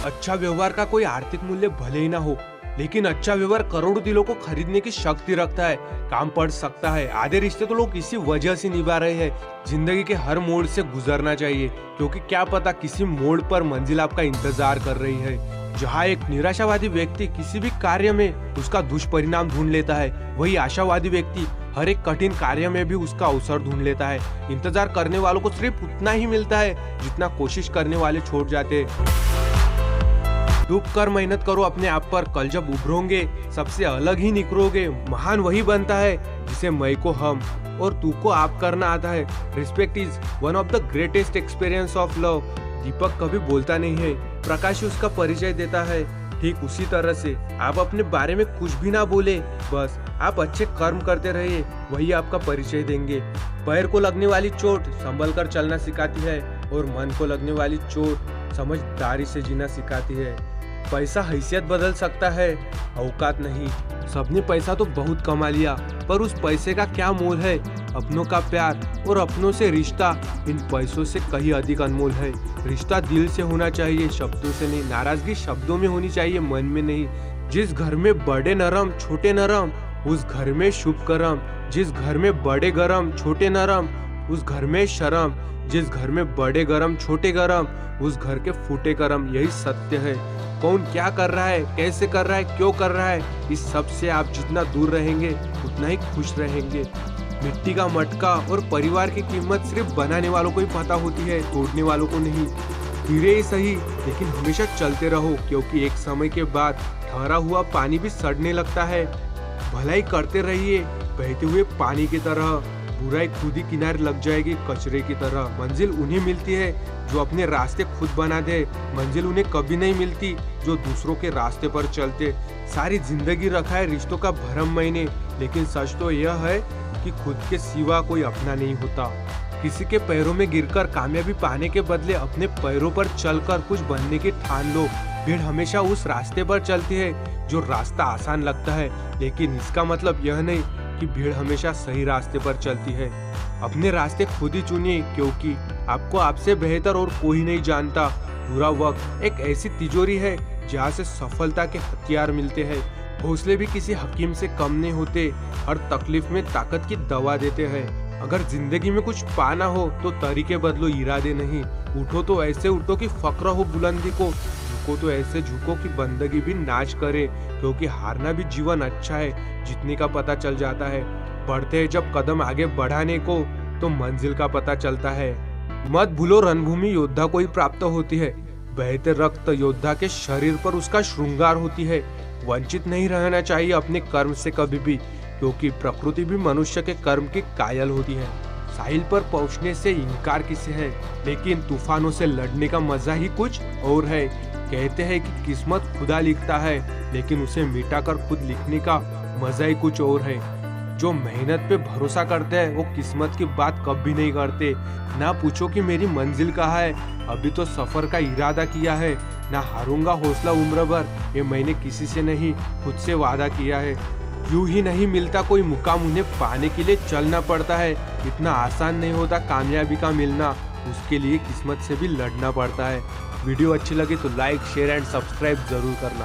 अच्छा व्यवहार का कोई आर्थिक मूल्य भले ही ना हो, लेकिन अच्छा व्यवहार करोड़ों दिलों को खरीदने की शक्ति रखता है। काम पड़ सकता है, आधे रिश्ते तो लोग इसी वजह से निभा रहे हैं। जिंदगी के हर मोड़ से गुजरना चाहिए, क्योंकि क्या पता किसी मोड़ पर मंजिल आपका इंतजार कर रही है। जहाँ एक निराशावादी व्यक्ति किसी भी कार्य में उसका दुष्परिणाम ढूंढ लेता है, वही आशावादी व्यक्ति हर एक कठिन कार्य में भी उसका अवसर ढूंढ लेता है। इंतजार करने वालों को सिर्फ उतना ही मिलता है जितना कोशिश करने वाले छोड़ जाते हैं। डूब कर मेहनत करो अपने आप पर, कल जब उभरोगे सबसे अलग ही निकलोगे। महान वही बनता है जिसे मैं को हम और तू को आप करना आता है। Respect is one of the greatest experience of love. दीपक कभी बोलता नहीं है, प्रकाश उसका परिचय देता है। ठीक उसी तरह से आप अपने बारे में कुछ भी ना बोले, बस आप अच्छे कर्म करते रहिए, वही आपका परिचय देंगे। पैर को लगने वाली चोट संभल कर चलना सिखाती है और मन को लगने वाली चोट समझदारी से जीना सिखाती है। पैसा हैसियत बदल सकता है, औकात नहीं। सबने पैसा तो बहुत कमा लिया, पर उस पैसे का क्या मोल है? अपनों का प्यार और अपनों से रिश्ता इन पैसों से कहीं अधिक अनमोल है। रिश्ता दिल से होना चाहिए, शब्दों से नहीं। नाराजगी शब्दों में होनी चाहिए, मन में नहीं। जिस घर में बड़े नरम छोटे नरम, उस घर में शुभ करम। जिस घर में बड़े गरम छोटे नरम, उस घर में शर्म। जिस घर में बड़े गरम छोटे गरम, उस घर के फूटे करम। यही सत्य है। कौन क्या कर रहा है, कैसे कर रहा है, क्यों कर रहा है, इस सब से आप जितना दूर रहेंगे उतना ही खुश रहेंगे। मिट्टी का मटका और परिवार की कीमत सिर्फ बनाने वालों को ही पता होती है, तोड़ने वालों को नहीं। धीरे ही सही, लेकिन हमेशा चलते रहो, क्योंकि एक समय के बाद ठहरा हुआ पानी भी सड़ने लगता है। भलाई करते रहिए बहते हुए पानी की तरह, बुराई खुद ही किनारे लग जाएगी कचरे की तरह। मंजिल उन्हें मिलती है जो अपने रास्ते खुद बना दे, मंजिल उन्हें कभी नहीं मिलती जो दूसरों के रास्ते पर चलते। सारी जिंदगी रखा है रिश्तों का भरम मैंने, लेकिन सच तो यह है कि खुद के सिवा कोई अपना नहीं होता। किसी के पैरों में गिरकर कामयाबी पाने के बदले अपने पैरों पर चलकर कुछ बनने की ठान लो। भीड़ हमेशा उस रास्ते पर चलती है जो रास्ता आसान लगता है, लेकिन इसका मतलब यह नहीं कि भीड़ हमेशा सही रास्ते पर चलती है। अपने रास्ते खुद ही चुनिए, क्योंकि आपको आपसे बेहतर और कोई नहीं जानता। बुरा वक्त एक ऐसी तिजोरी है जहाँ से सफलता के हथियार मिलते हैं। हौसले भी किसी हकीम से कम नहीं होते, हर तकलीफ में ताकत की दवा देते हैं। अगर जिंदगी में कुछ पाना हो तो तरीके बदलो, इरादे नहीं। उठो तो ऐसे उठो कि फक्र हो बुलंदी को, झुको तो ऐसे झुको कि बंदगी भी नाच करे। क्योंकि हारना भी जीवन अच्छा है, जीतने का पता चल जाता है। बढ़ते हैं जब कदम आगे बढ़ाने को, तो मंजिल का पता चलता है। मत भूलो रणभूमि योद्धा को ही प्राप्त होती है, बहते रक्त योद्धा के शरीर पर उसका श्रृंगार होती है। वंचित नहीं रहना चाहिए अपने कर्म से कभी भी, क्योंकि प्रकृति भी मनुष्य के कर्म की कायल होती है। साहिल पर पहुंचने से इनकार किसे है, लेकिन तूफानों से लड़ने का मजा ही कुछ और है। कहते हैं कि किस्मत खुदा लिखता है, लेकिन उसे मिटाकर खुद लिखने का मजा ही कुछ और है। जो मेहनत पे भरोसा करते हैं वो किस्मत की बात कभी नहीं करते। ना पूछो कि मेरी मंजिल कहाँ है, अभी तो सफर का इरादा किया है। ना हारूंगा हौसला उम्र भर, ये मैंने किसी से नहीं खुद से वादा किया है। यूं ही नहीं मिलता कोई मुकाम, उन्हें पाने के लिए चलना पड़ता है। इतना आसान नहीं होता कामयाबी का मिलना, उसके लिए किस्मत से भी लड़ना पड़ता है। वीडियो अच्छी लगी तो लाइक शेयर एंड सब्सक्राइब जरूर करना।